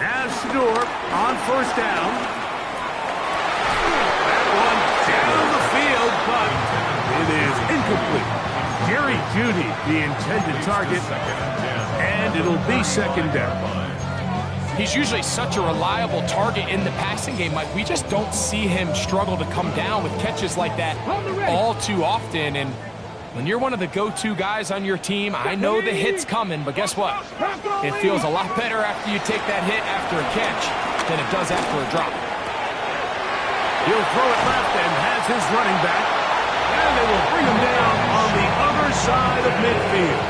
Now Shador on first down. That one down the field, but it is incomplete. Jerry Jeudy, the intended target, and it'll be second down. He's usually such a reliable target in the passing game, Mike. We just don't see him struggle to come down with catches like that all too often. And when you're one of the go-to guys on your team, I know the hit's coming, but guess what? It feels a lot better after you take that hit after a catch than it does after a drop. He'll throw it left and has his running back. And they will bring him down on the other side of midfield.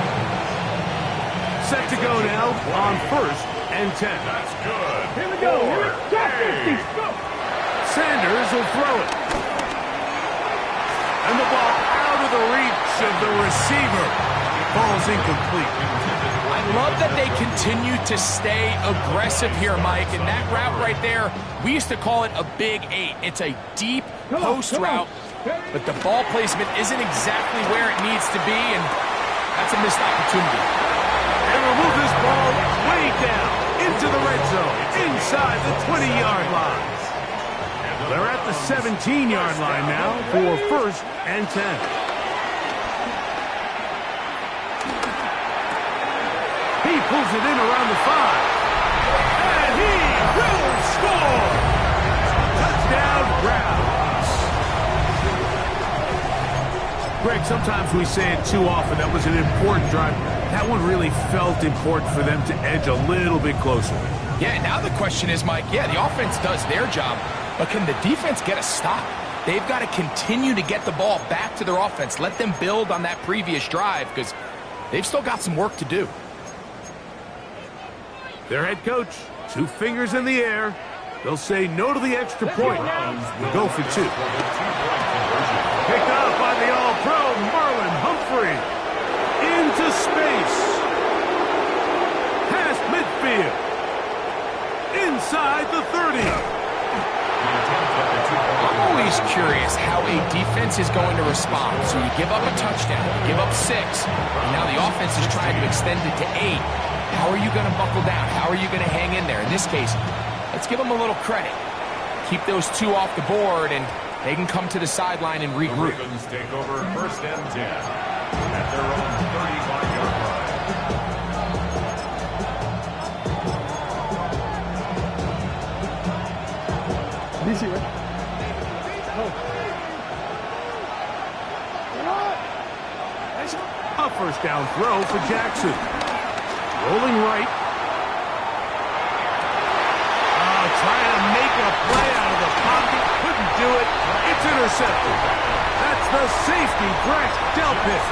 Set to go now on first and 10. That's good. Here we go. Sanders will throw it. And the ball out of the reach of the receiver. Ball's incomplete. I love that they continue to stay aggressive here, Mike. And that route right there, we used to call it a big 8. It's a deep post route, but the ball placement isn't exactly where it needs to be, and that's a missed opportunity. And will move this ball way down into the red zone, inside the 20-yard line. They're at the 17-yard line now for first and 10. He pulls it in around the 5. And he will score! Touchdown, Browns. Greg, sometimes we say it too often. That was an important drive. That one really felt important for them to edge a little bit closer. Yeah, now the question is, Mike, yeah, the offense does their job, but can the defense get a stop? They've got to continue to get the ball back to their offense. Let them build on that previous drive because they've still got some work to do. Their head coach, 2 fingers in the air. They'll say no to the extra point. We'll go for 2. Picked up by the All-Pro, Marlon Humphrey. Into space. Past midfield. Inside the 30. I'm always curious how a defense is going to respond. So you give up a touchdown, you give up 6, and now the offense is trying to extend it to 8. How are you going to buckle down? How are you going to hang in there? In this case, let's give them a little credit. Keep those 2 off the board, and they can come to the sideline and regroup. The Ravens take over first and 10 at their own 35-yard line. Easy, right? A first down throw for Jackson. Rolling right. Trying to make a play out of the pocket. Couldn't do it. It's intercepted. That's the safety, Greg Delpit.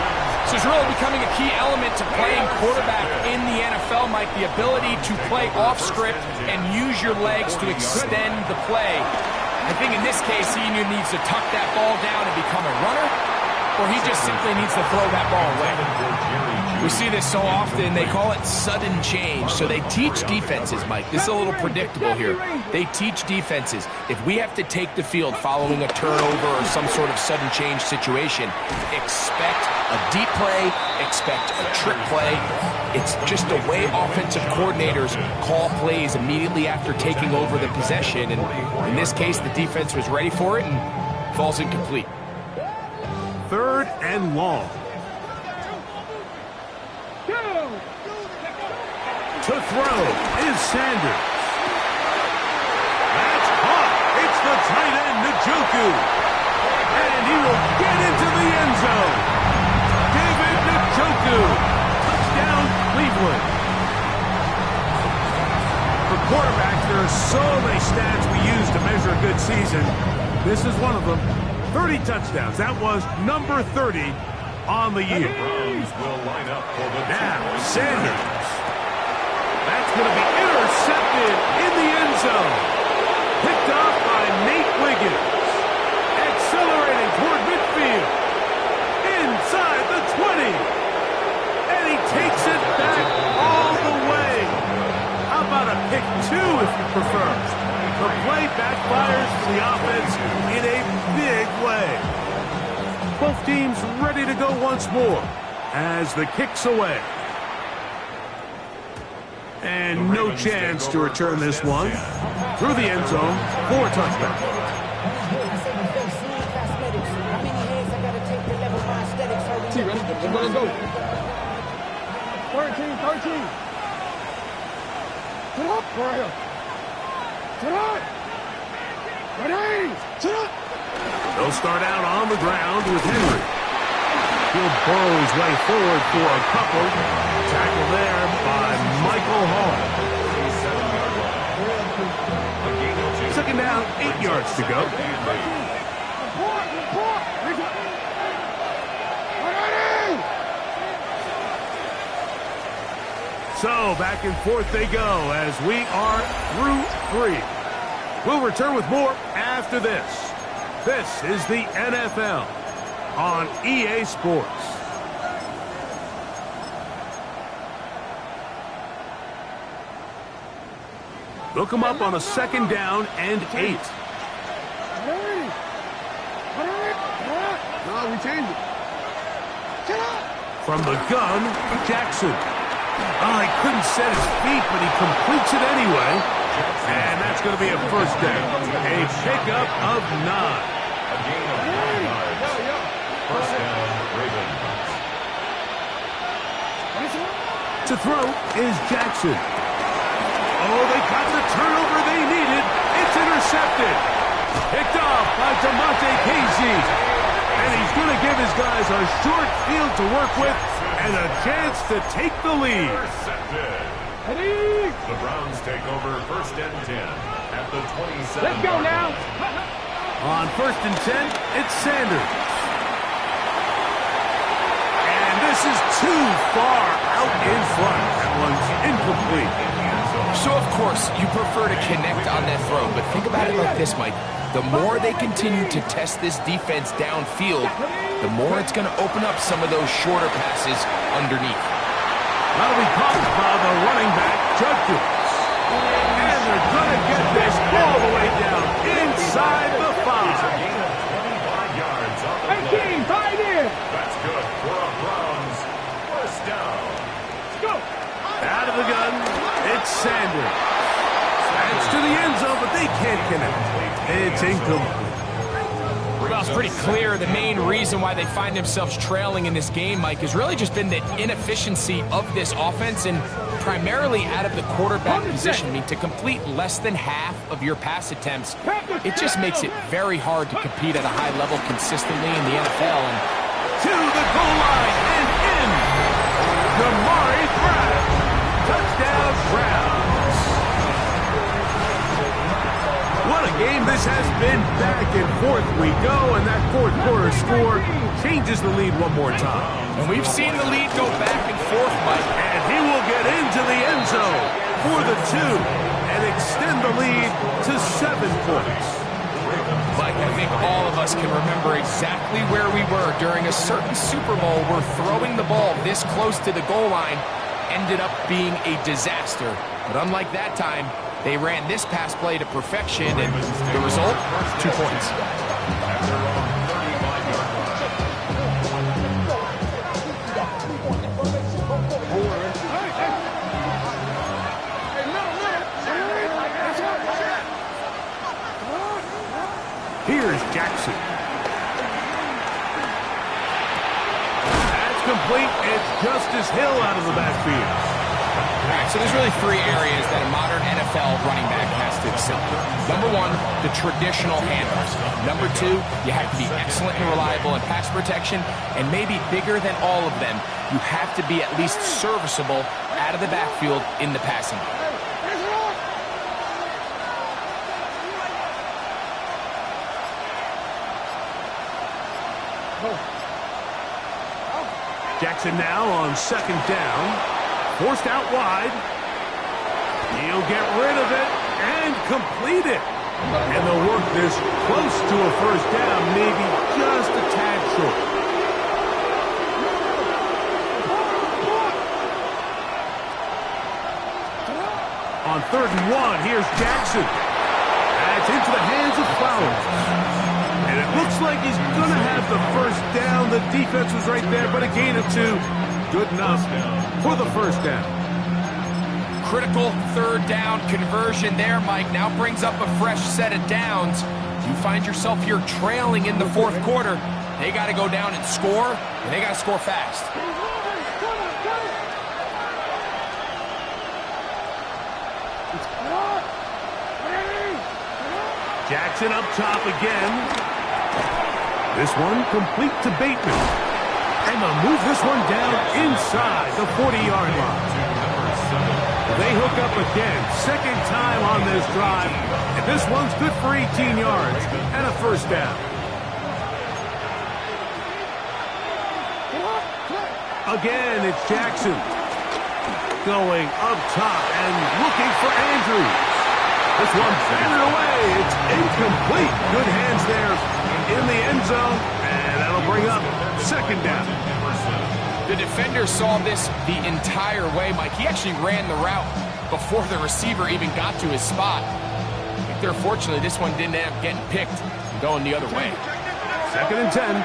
This is really becoming a key element to playing quarterback in the NFL, Mike. The ability to play off script and use your legs to extend the play. I think in this case, he either needs to tuck that ball down and become a runner, or he just simply needs to throw that ball away. We see this so often. They call it sudden change. So they teach defenses, Mike. This is a little predictable here. They teach defenses. If we have to take the field following a turnover or some sort of sudden change situation, expect a deep play, expect a trick play. It's just the way offensive coordinators call plays immediately after taking over the possession. And in this case, the defense was ready for it and falls incomplete. 3rd and long. To throw is Sanders. That's caught. It's the tight end, Njoku. And he will get into the end zone. David Njoku. Touchdown, Cleveland. For quarterbacks, there are so many stats we use to measure a good season. This is one of them. 30 touchdowns. That was number 30 on the year. Now, Sanders. That's going to be intercepted in the end zone. Picked up by Nate Wiggins. Accelerating toward midfield. Inside the 20. And he takes it back all the way. How about a pick 2 if you prefer? The play backfires for the offense in a big way. Both teams ready to go once more as the kick's away. And no chance to return this one. Through the end zone for a touchback. Ready? Let's go. 13. Sit up. Right here. Sit up. Ready. Sit up. They'll start out on the ground with Henry. He'll burrow his way forward for a couple. Tackle there by Michael Hall. 2nd down, 8 yards to go. So back and forth they go as we are through 3. We'll return with more after this. This is the NFL on EA Sports. They'll come up on a 2nd down and 8. No, we changed it. From the gun, Jackson. Oh, he couldn't set his feet, but he completes it anyway. And that's going to be a 1st down. A pickup of 9. A gain of 9 yards. 1st down, Ravens. To throw is Jackson. Oh, they got the turnover they needed. It's intercepted. Picked off by DeMonte Casey. And he's going to give his guys a short field to work with and a chance to take the lead. Intercepted. The Browns take over 1st and 10 at the 27. Let's go now. On 1st and 10, it's Sanders. And this is too far out in front. That one's incomplete. So, of course, you prefer to connect on that throw, but think about it like this, Mike. The more they continue to test this defense downfield, the more it's going to open up some of those shorter passes underneath. That'll be caught by the running back, Judkins. And they're going to get this all the way down inside the 5. Gain of 25 yards on the play. 18, tied in. That's good for a Browns 1st down. Let's go. Out of the gun, it's Sanders. That's to the end zone, but they can't connect. It's incomplete. Well, it's pretty clear the main reason why they find themselves trailing in this game, Mike, has really just been the inefficiency of this offense and primarily out of the quarterback position. I mean, to complete less than half of your pass attempts, it just makes it very hard to compete at a high level consistently in the NFL. And to the goal line and in. Damari Brown. Touchdown, Browns. What a game this has been. Back and forth we go, and that 4th quarter score changes the lead one more time. And we've seen the lead go back and forth, Mike. And he will get into the end zone for the 2 and extend the lead to 7 points. Mike, I think all of us can remember exactly where we were during a certain Super Bowl where throwing the ball this close to the goal line ended up being a disaster. But unlike that time, they ran this pass play to perfection, and the result, 2 points. At their own 35-yard Here's Jackson. That's complete. It's Justice Hill out of the backfield. All right, so there's really 3 areas that a modern NFL running back has to excel in. Number 1, the traditional handles. Number 2, you have to be excellent and reliable in pass protection. And maybe bigger than all of them, you have to be at least serviceable out of the backfield in the passing game. Jackson now on 2nd down. Forced out wide. He'll get rid of it and complete it. And they'll work this close to a 1st down, maybe just a tad short. On 3rd and 1, here's Jackson. That's into the hands of Flowers. And it looks like he's going to have the 1st down. The defense was right there, but a gain of 2. Good enough for the 1st down. critical third down conversion there, Mike. Now brings up a fresh set of downs. You find yourself here trailing in the fourth quarter. They got to go down and score, and they got to score fast. Jackson up top again. This one complete to Bateman. And they'll move this one down inside the 40-yard line. They hook up again, second time on this drive. And this one's good for 18 yards and a first down. Again, it's Jackson. Going up top and looking for Andrews. This one batted away. It's incomplete. Good hands there in the end zone, and that'll bring up second down. The defender saw this the entire way, Mike. He actually ran the route before the receiver even got to his spot. I think they're fortunate this one didn't end up getting picked and going the other way. Second and 10.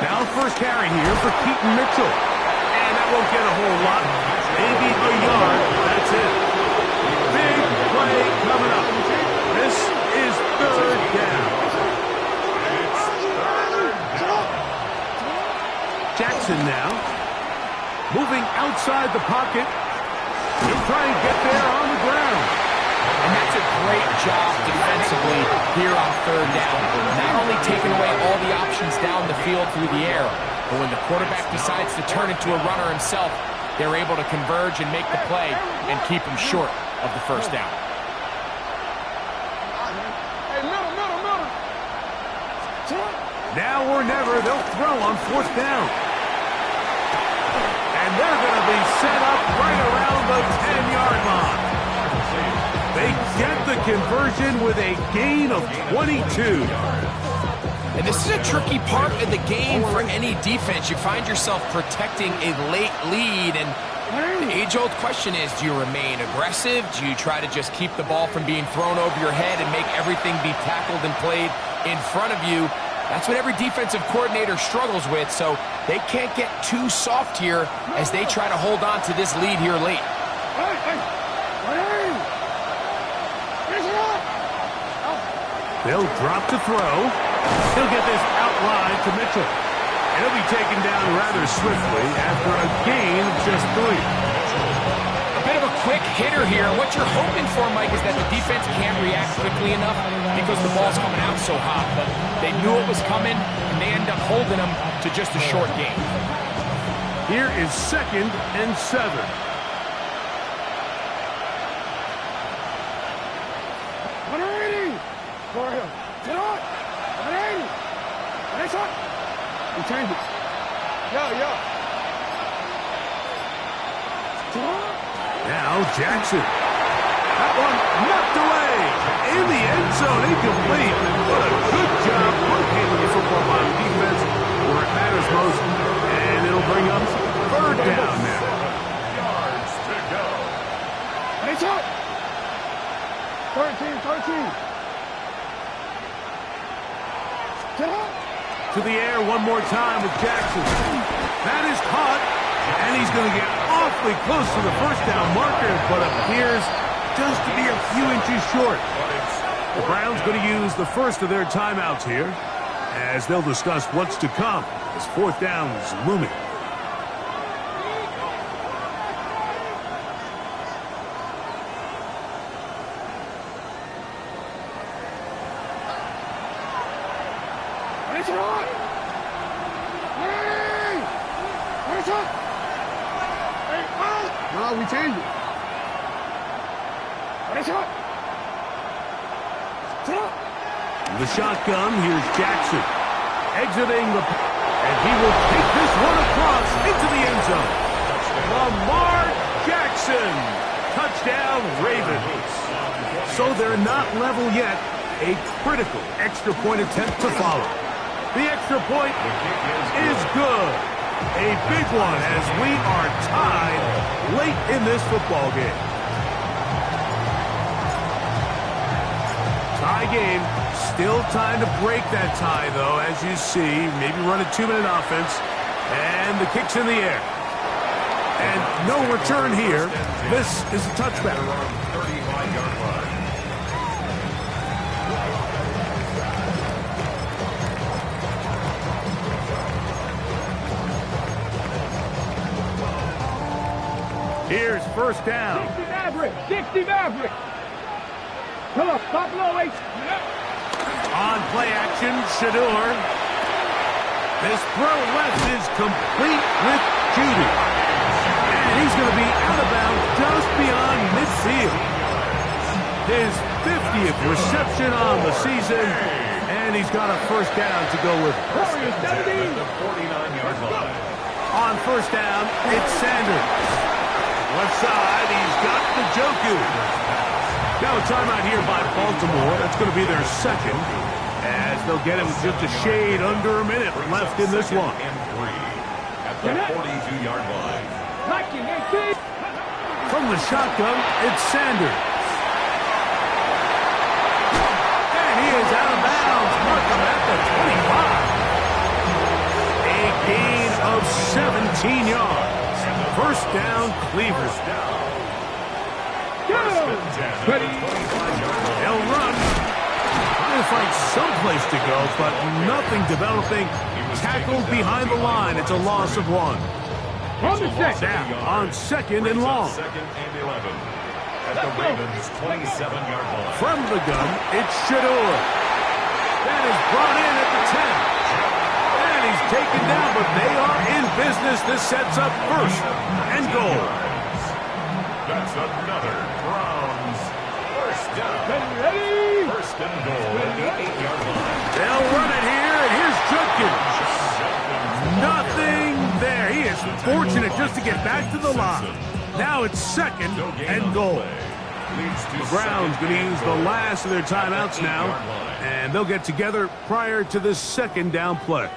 Now first carry here for Keaton Mitchell. And that won't get a whole lot. Maybe a yard. That's it. Big play coming up. This is third down. Jackson now. Moving outside the pocket. He'll try and get there on the ground. And that's a great job defensively here on third down. Not only taking away all the options down the field through the air, but when the quarterback decides to turn into a runner himself, they're able to converge and make the play and keep him short of the first down. Now or never, they'll throw on fourth down. And they're going to be set up right around the 10-yard line. They get the conversion with a gain of 22. And this is a tricky part of the game for any defense. You find yourself protecting a late lead, and the age-old question is, do you remain aggressive? Do you try to just keep the ball from being thrown over your head and make everything be tackled and played in front of you? That's what every defensive coordinator struggles with, so they can't get too soft here as they try to hold on to this lead here late. They'll drop to throw. He'll get this outline to Mitchell. And he'll be taken down rather swiftly after a gain of just 3. A bit of a quick hitter here. What you're hoping for, Mike, is that the defense can't react quickly enough because the ball's coming out so hot. But they knew it was coming, and they end up holding them to just a short gain. Here is second and 7. Change it. Now Jackson. That one knocked away. In the end zone, incomplete. What a good job locating the football on defense where it matters most. And it'll bring up third down now. Yards to go. Hey, shot. 13. To the air one more time with Jackson. That is caught, and he's going to get awfully close to the first down marker, but appears just to be a few inches short. The Browns going to use the first of their timeouts here, as they'll discuss what's to come as fourth down is looming. No, we change it. The shotgun, here's Jackson. Exiting the... And he will take this one across into the end zone. Lamar Jackson. Touchdown, Ravens. So they're not level yet. A critical extra point attempt to follow. The extra point is good. A big one as we are tied late in this football game. Tie game. Still time to break that tie, though, as you see. Maybe run a 2-minute offense. And the kick's in the air. And no return here. This is a touchback. 35-yard line. Here's first down. 60 Maverick! 60 Maverick! Come on, Buffalo 8. On play action, Shador. This throw left is complete with Judy. And he's going to be out of bounds just beyond midfield. His 50th reception on the season, and he's got a first down to go with it. Warriors 17. The 49-yard line. On first down, it's Sanders. Left side, he's got the Njoku. Now a timeout here by Baltimore. That's going to be their second, as they'll get him just a shade under a minute left in this one. And 3 at the 42-yard line. From the shotgun, it's Sanders. And he is out of bounds. Mark him at the 25. A gain of 17 yards. First down, Cleveland. They'll run. Trying to find someplace to go, but nothing developing. Tackled behind the line. It's a loss of 1. Now on second and long. Second and 11 at the Ravens' 27-yard line. From the gun, it's Shador. That is brought in at the 10. And he's taken down, but they are in business. This sets up first and goal. That's another Browns first down. Ready? First and goal at the 8-yard line. They'll run it here, and here's Judkins. Nothing there. He is fortunate just to get back to the line. Now it's second and goal. The Browns going to use the last of their timeouts now, and they'll get together prior to this second down play.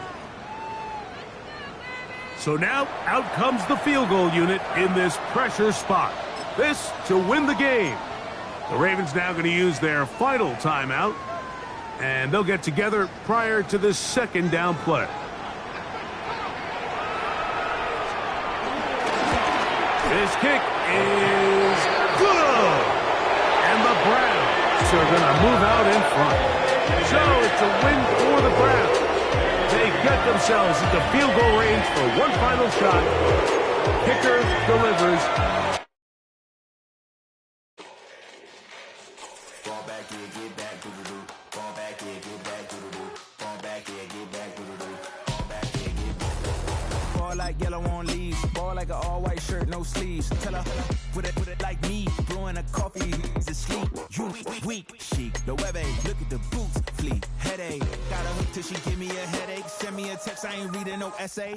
So now out comes the field goal unit in this pressure spot. This to win the game. The Ravens now going to use their final timeout, and they'll get together prior to this second down play. This kick is good. And the Browns are going to move out in front. So it's a win for the Browns. They get themselves into field goal range for one final shot. Kicker delivers. Ball back here, get back, do-do-do. Ball back here, get back, do-do-do. Ball back here, get back, do-do-do. Ball back here, get back. Ball like yellow on leaves. Ball like an all-white shirt, no sleeves. Tell her, put it like me. Blowing a coffee, he's asleep. You weak, chic. The webby, look at the boots, fleet. Headache, got a hook till she give me a headache. Send me a text, I ain't reading no essay.